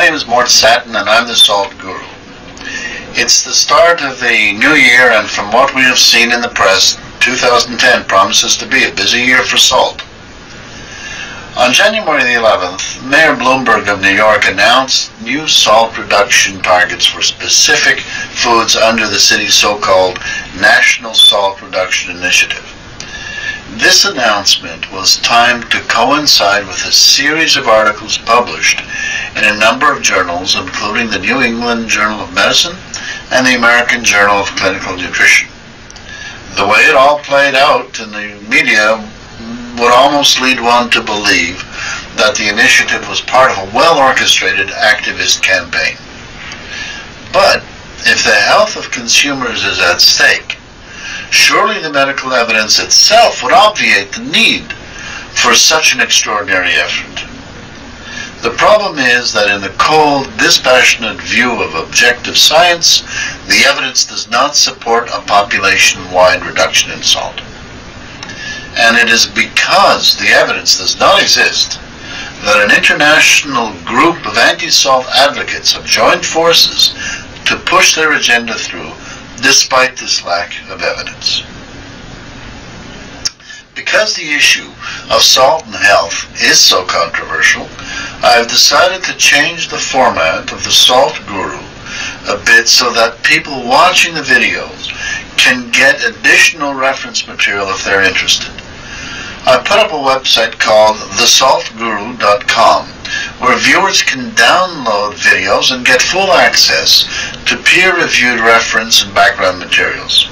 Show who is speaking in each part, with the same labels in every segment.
Speaker 1: name is Mort Satin, and I'm the Salt Guru. It's the start of the new year, and from what we have seen in the press, 2010 promises to be a busy year for salt. On January the 11th, Mayor Bloomberg of New York announced new salt reduction targets for specific foods under the city's so-called National Salt Reduction Initiative. This announcement was timed to coincide with a series of articles published in a number of journals, including the New England Journal of Medicine and the American Journal of Clinical Nutrition. The way it all played out in the media would almost lead one to believe that the initiative was part of a well-orchestrated activist campaign. But if the health of consumers is at stake, surely the medical evidence itself would obviate the need for such an extraordinary effort. The problem is that in the cold, dispassionate view of objective science, the evidence does not support a population-wide reduction in salt. And it is because the evidence does not exist that an international group of anti-salt advocates have joined forces to push their agenda through despite this lack of evidence. Because the issue of salt and health is so controversial, I have decided to change the format of the Salt Guru a bit so that people watching the videos can get additional reference material if they're interested. I put up a website called thesaltguru.com where viewers can download videos and get full access to peer-reviewed reference and background materials.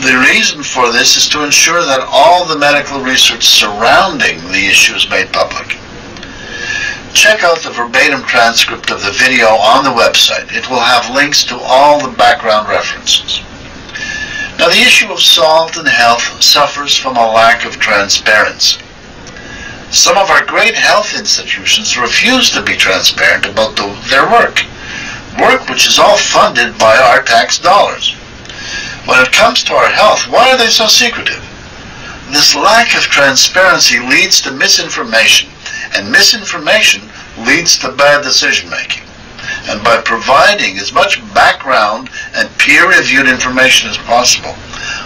Speaker 1: The reason for this is to ensure that all the medical research surrounding the issue is made public. Check out the verbatim transcript of the video on the website. It will have links to all the background references. Now, the issue of salt and health suffers from a lack of transparency. Some of our great health institutions refuse to be transparent about their work which is all funded by our tax dollars. When it comes to our health, why are they so secretive? This lack of transparency leads to misinformation, and misinformation leads to bad decision-making. And by providing as much background and peer-reviewed information as possible,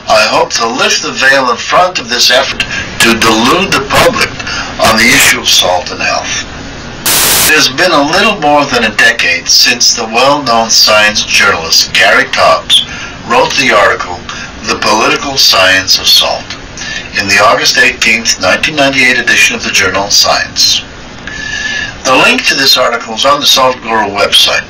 Speaker 1: I hope to lift the veil in front of this effort to delude the public on the issue of salt and health. It has been a little more than a decade since the well-known science journalist Gary Tobbs wrote the article, The Political Science of Salt, in the August 18, 1998 edition of the journal Science. The link to this article is on the Salt Guru website.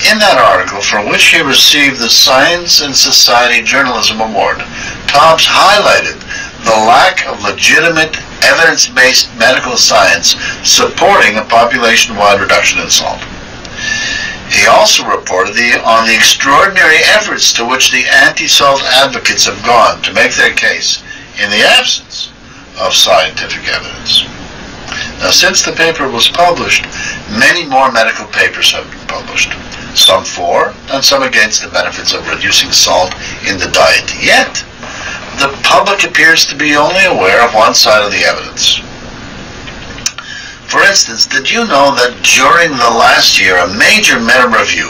Speaker 1: In that article, for which he received the Science and Society Journalism Award, Tobbs highlighted the lack of legitimate, evidence-based medical science supporting a population-wide reduction in salt. He also reported on the extraordinary efforts to which the anti-salt advocates have gone to make their case in the absence of scientific evidence. Now, since the paper was published, many more medical papers have been published, some for and some against the benefits of reducing salt in the diet. Yet, the public appears to be only aware of one side of the evidence. For instance, did you know that during the last year, a major meta-review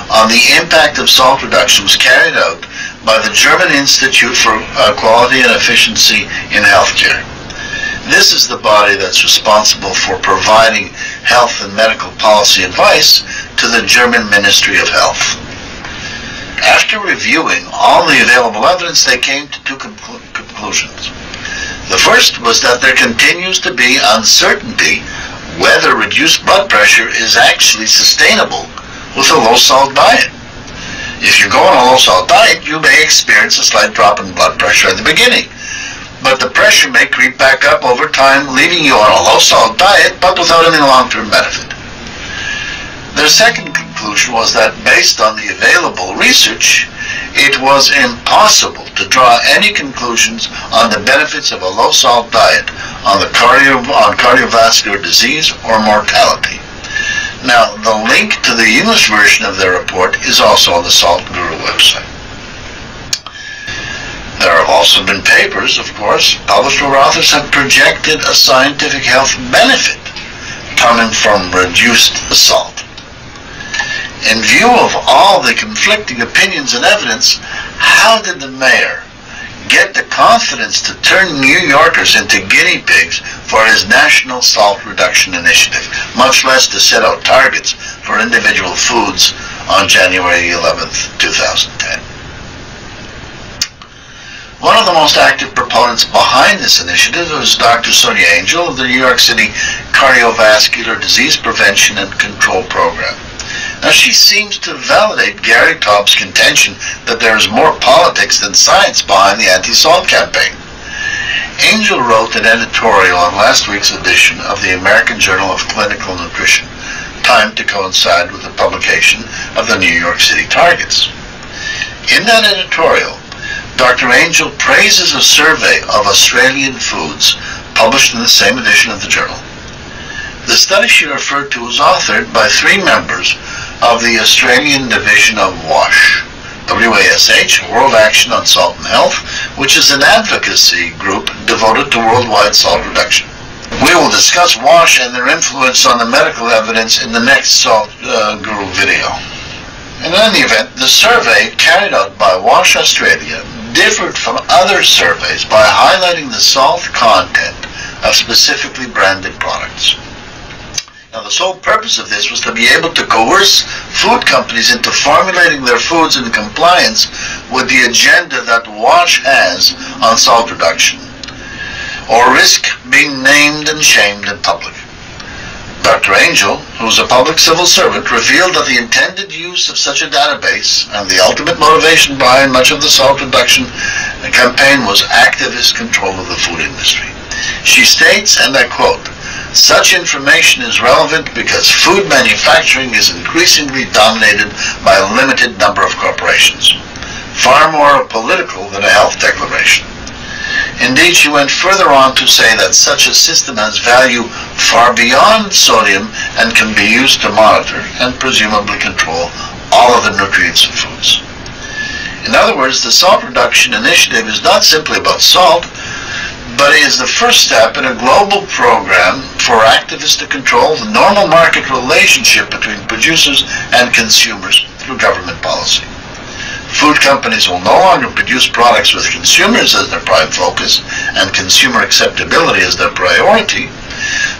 Speaker 1: on the impact of salt reduction was carried out by the German Institute for Quality and Efficiency in Healthcare? This is the body that's responsible for providing health and medical policy advice to the German Ministry of Health. After reviewing all the available evidence, they came to two conclusions. The first was that there continues to be uncertainty whether reduced blood pressure is actually sustainable with a low-salt diet. If you go on a low-salt diet, you may experience a slight drop in blood pressure at the beginning, but the pressure may creep back up over time, leaving you on a low-salt diet, but without any long-term benefit. Their second conclusion was that based on the available research, it was impossible to draw any conclusions on the benefits of a low-salt diet on cardiovascular disease or mortality. Now, the link to the English version of their report is also on the Salt Guru website. There have also been papers, of course, published where authors have projected a scientific health benefit coming from reduced salt. In view of all the conflicting opinions and evidence, how did the mayor get the confidence to turn New Yorkers into guinea pigs for his national salt reduction initiative, much less to set out targets for individual foods on January 11th, 2010? One of the most active proponents behind this initiative was Dr. Sonia Angel of the New York City Cardiovascular Disease Prevention and Control Program. Now, she seems to validate Gary Taub's contention that there is more politics than science behind the anti-salt campaign. Angel wrote an editorial on last week's edition of the American Journal of Clinical Nutrition, timed to coincide with the publication of the New York City targets. In that editorial, Dr. Angel praises a survey of Australian foods published in the same edition of the journal. The study she referred to was authored by 3 members of the Australian division of WASH, WASH, World Action on Salt and Health, which is an advocacy group devoted to worldwide salt reduction. We will discuss WASH and their influence on the medical evidence in the next SaltGuru video. In any event, the survey carried out by WASH Australia differed from other surveys by highlighting the salt content of specifically branded products. Now, the sole purpose of this was to be able to coerce food companies into formulating their foods in compliance with the agenda that WASH has on salt reduction, or risk being named and shamed in public. Dr. Angel, who is a public civil servant, revealed that the intended use of such a database and the ultimate motivation behind much of the salt reduction campaign was activist control of the food industry. She states, and I quote, "Such information is relevant because food manufacturing is increasingly dominated by a limited number of corporations, far more political than a health declaration." Indeed, she went further on to say that such a system has value far beyond sodium and can be used to monitor and presumably control all of the nutrients of foods. In other words, the salt reduction initiative is not simply about salt, but is the first step in a global program for activists to control the normal market relationship between producers and consumers through government policy. Food companies will no longer produce products with consumers as their prime focus and consumer acceptability as their priority,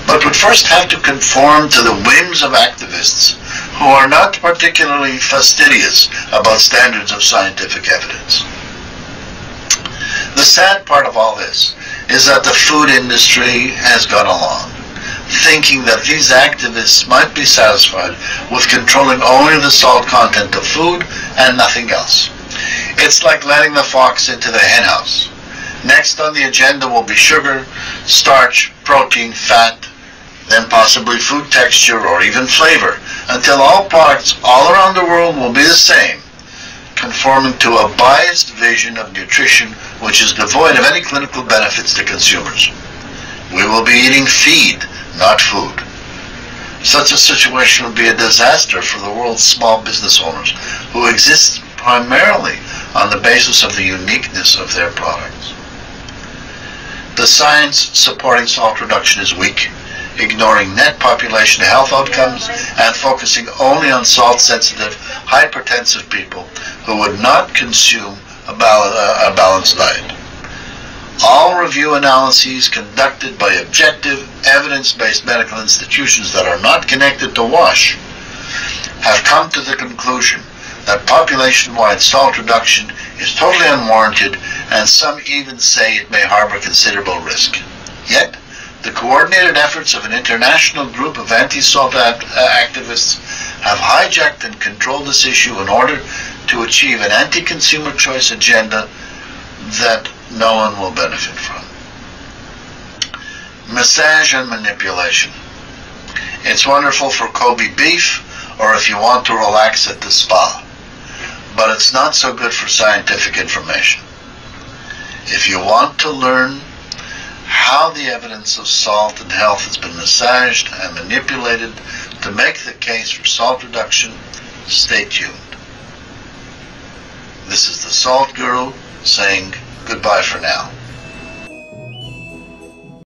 Speaker 1: but would first have to conform to the whims of activists who are not particularly fastidious about standards of scientific evidence. The sad part of all this is that the food industry has gone along, thinking that these activists might be satisfied with controlling only the salt content of food and nothing else. It's like letting the fox into the henhouse. Next on the agenda will be sugar, starch, protein, fat, then possibly food texture or even flavor, until all products all around the world will be the same, conforming to a biased vision of nutrition which is devoid of any clinical benefits to consumers. We will be eating feed, not food. Such a situation would be a disaster for the world's small business owners, who exist primarily on the basis of the uniqueness of their products. The science supporting salt reduction is weak, ignoring net population health outcomes and focusing only on salt-sensitive, hypertensive people who would not consume a balanced diet. All review analyses conducted by objective, evidence-based medical institutions that are not connected to WASH have come to the conclusion that population-wide salt reduction is totally unwarranted, and some even say it may harbor considerable risk. Yet, the coordinated efforts of an international group of anti-salt activists have hijacked and controlled this issue in order to achieve an anti-consumer choice agenda that no one will benefit from. Massage and manipulation. It's wonderful for Kobe beef or if you want to relax at the spa, but it's not so good for scientific information. If you want to learn how the evidence of salt and health has been massaged and manipulated to make the case for salt reduction, stay tuned. This is the Salt Guru saying goodbye for now.